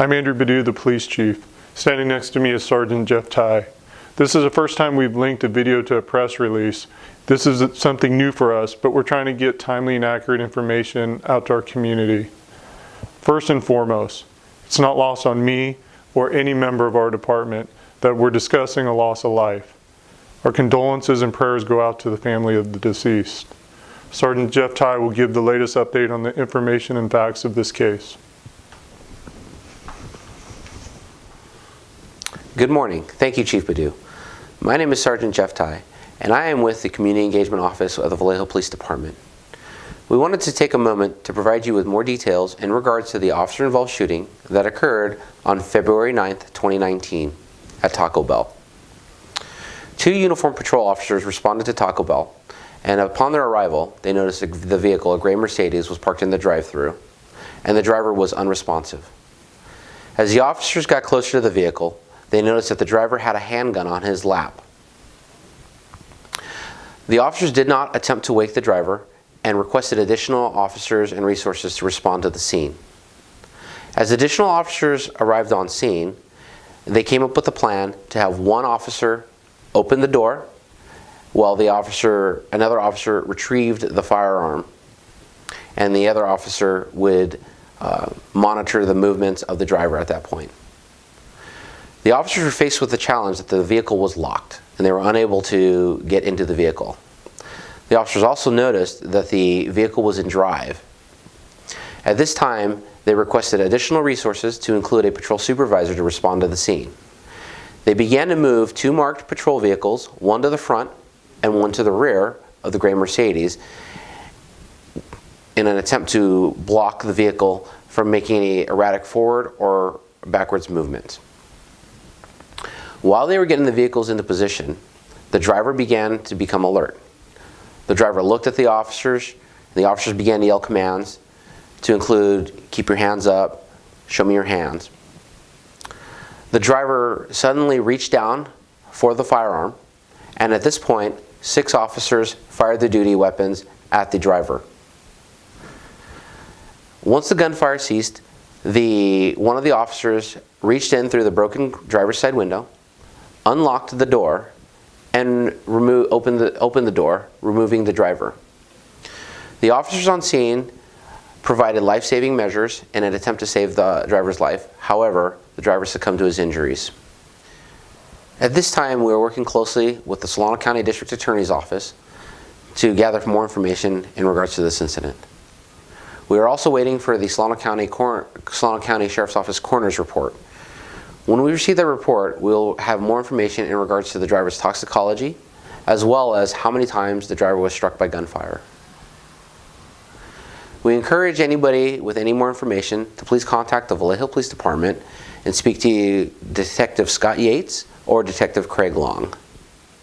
I'm Andrew Badu, the police chief. Standing next to me is Sergeant Jeff Ty. This is the first time we've linked a video to a press release. This is something new for us, but we're trying to get timely and accurate information out to our community. First and foremost, it's not lost on me or any member of our department that we're discussing a loss of life. Our condolences and prayers go out to the family of the deceased. Sergeant Jeff Ty will give the latest update on the information and facts of this case. Good morning. Thank you, Chief Badu. My name is Sergeant Jeff Ty, and I am with the Community Engagement Office of the Vallejo Police Department. We wanted to take a moment to provide you with more details in regards to the officer-involved shooting that occurred on February 9th, 2019 at Taco Bell. 2 uniformed patrol officers responded to Taco Bell, and upon their arrival, they noticed the vehicle, a gray Mercedes, was parked in the drive-thru, and the driver was unresponsive. As the officers got closer to the vehicle, they noticed that the driver had a handgun on his lap. The officers did not attempt to wake the driver and requested additional officers and resources to respond to the scene. As additional officers arrived on scene, they came up with a plan to have one officer open the door while another officer retrieved the firearm, and the other officer would monitor the movements of the driver at that point. The officers were faced with the challenge that the vehicle was locked and they were unable to get into the vehicle. The officers also noticed that the vehicle was in drive. At this time, they requested additional resources to include a patrol supervisor to respond to the scene. They began to move 2 marked patrol vehicles, one to the front and one to the rear of the gray Mercedes, in an attempt to block the vehicle from making any erratic forward or backwards movement. While they were getting the vehicles into position, the driver began to become alert. The driver looked at the officers, and the officers began to yell commands to include, keep your hands up, show me your hands. The driver suddenly reached down for the firearm, and at this point, 6 officers fired their duty weapons at the driver. Once the gunfire ceased, one of the officers reached in through the broken driver's side window, unlocked the door, and opened the door, removing the driver. The officers on scene provided life-saving measures in an attempt to save the driver's life. However, the driver succumbed to his injuries. At this time, we were working closely with the Solano County District Attorney's Office to gather more information in regards to this incident. We are also waiting for the Solano County Sheriff's Office Coroner's report. When we receive that report, we'll have more information in regards to the driver's toxicology, as well as how many times the driver was struck by gunfire. We encourage anybody with any more information to please contact the Vallejo Police Department and speak to Detective Scott Yates or Detective Craig Long.